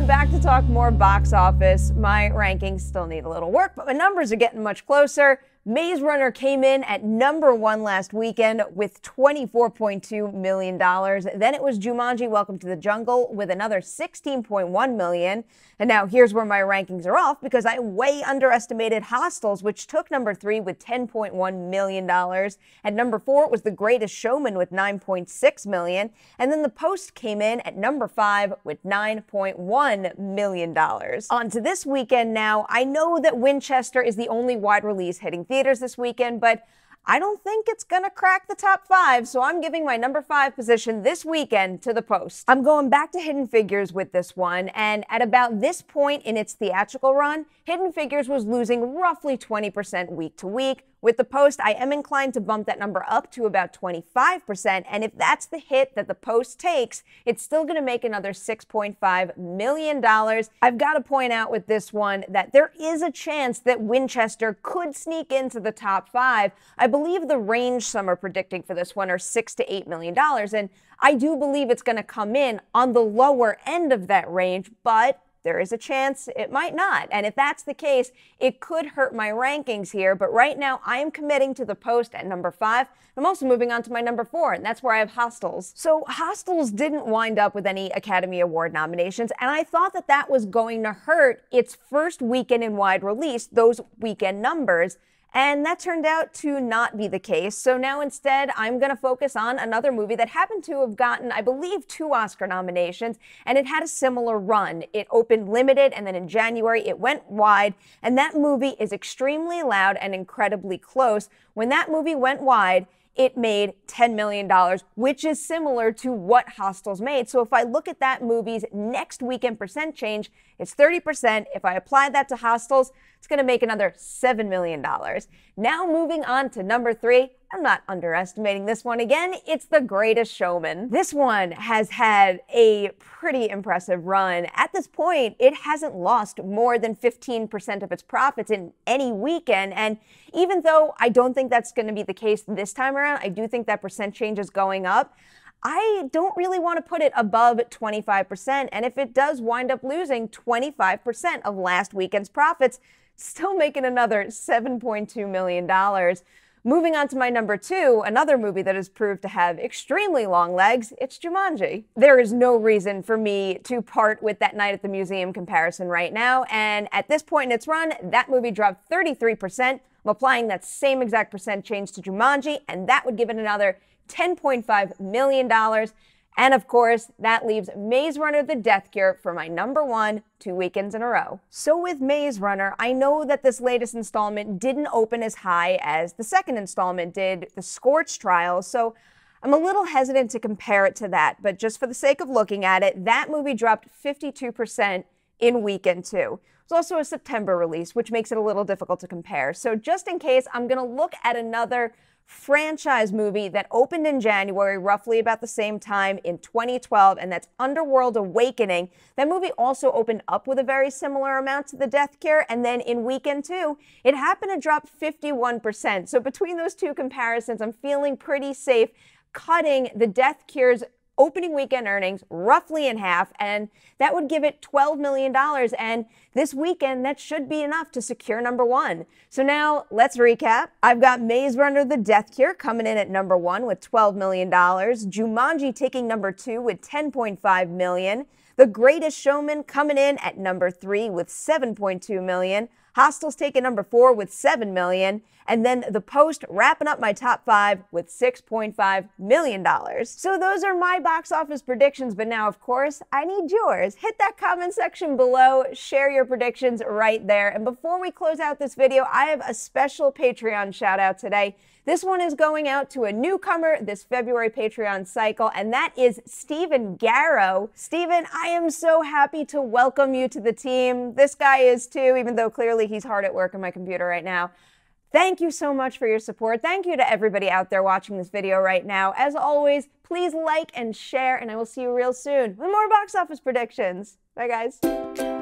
I'm back to talk more box office. My rankings still need a little work, but my numbers are getting much closer. Maze Runner came in at #1 last weekend with $24.2 million. Then it was Jumanji: Welcome to the Jungle with another $16.1 million. And now here's where my rankings are off because I way underestimated Hostels, which took #3 with $10.1 million. At #4 was The Greatest Showman with $9.6 million. And then The Post came in at #5 with $9.1 million. On to this weekend now. I know that Winchester is the only wide release hitting theaters this weekend, but I don't think it's gonna crack the top 5, so I'm giving my #5 position this weekend to The Post. I'm going back to Hidden Figures with this one, and at about this point in its theatrical run, Hidden Figures was losing roughly 20% week to week. With The Post, I am inclined to bump that number up to about 25%, and if that's the hit that The Post takes, it's still going to make another $6.5 million. I've got to point out with this one that there is a chance that Winchester could sneak into the top 5. I believe the range some are predicting for this one are $6 to $8 million, and I do believe it's going to come in on the lower end of that range, but there is a chance it might not. And if that's the case, it could hurt my rankings here. But right now, I am committing to The Post at #5. I'm also moving on to my #4, and that's where I have Hostels. So Hostels didn't wind up with any Academy Award nominations, and I thought that that was going to hurt its first weekend in wide release, those weekend numbers. And that turned out to not be the case. So now instead, I'm going to focus on another movie that happened to have gotten, I believe, 2 Oscar nominations, and it had a similar run. It opened limited, and then in January, it went wide, and that movie is extremely loud and incredibly close. When that movie went wide, it made $10 million, which is similar to what Hostels made. So if I look at that movie's next weekend percent change, it's 30%. If I apply that to Hostels, it's going to make another $7 million. Now moving on to #3. I'm not underestimating this one again. It's The Greatest Showman. This one has had a pretty impressive run. At this point, it hasn't lost more than 15% of its profits in any weekend. And even though I don't think that's going to be the case this time around, I do think that percent change is going up. I don't really want to put it above 25%. And if it does wind up losing 25% of last weekend's profits, still making another $7.2 million. Moving on to my #2, another movie that has proved to have extremely long legs, it's Jumanji. There is no reason for me to part with that Night at the Museum comparison right now, and at this point in its run, that movie dropped 33%. I'm applying that same exact percent change to Jumanji, and that would give it another $10.5 million. And of course, that leaves Maze Runner: The Death Cure for my #1 2 weekends in a row. So with Maze Runner, I know that this latest installment didn't open as high as the second installment did, The Scorch Trials, so I'm a little hesitant to compare it to that, but just for the sake of looking at it, that movie dropped 52% in weekend 2. It was also a September release, which makes it a little difficult to compare. So just in case, I'm going to look at another franchise movie that opened in January, roughly about the same time in 2012, and that's Underworld Awakening. That movie also opened up with a very similar amount to The Death Cure, and then in weekend 2, it happened to drop 51%. So between those two comparisons, I'm feeling pretty safe cutting The Death Cure's opening weekend earnings roughly in half, and that would give it $12 million. And this weekend, that should be enough to secure #1. So now let's recap. I've got Maze Runner: The Death Cure coming in at #1 with $12 million. Jumanji taking #2 with $10.5 million. The Greatest Showman coming in at #3 with $7.2 million. Hostels taking #4 with $7 million. And then The Post wrapping up my top 5 with $6.5 million. So those are my box office predictions, but now, of course, I need yours. Hit that comment section below, share your predictions right there. And before we close out this video, I have a special Patreon shout out today. This one is going out to a newcomer this February Patreon cycle, and that is Stephen Garrow. Stephen, I am so happy to welcome you to the team. This guy is too, even though clearly he's hard at work on my computer right now. Thank you so much for your support. Thank you to everybody out there watching this video right now. As always, please like and share, and I will see you real soon with more box office predictions. Bye, guys.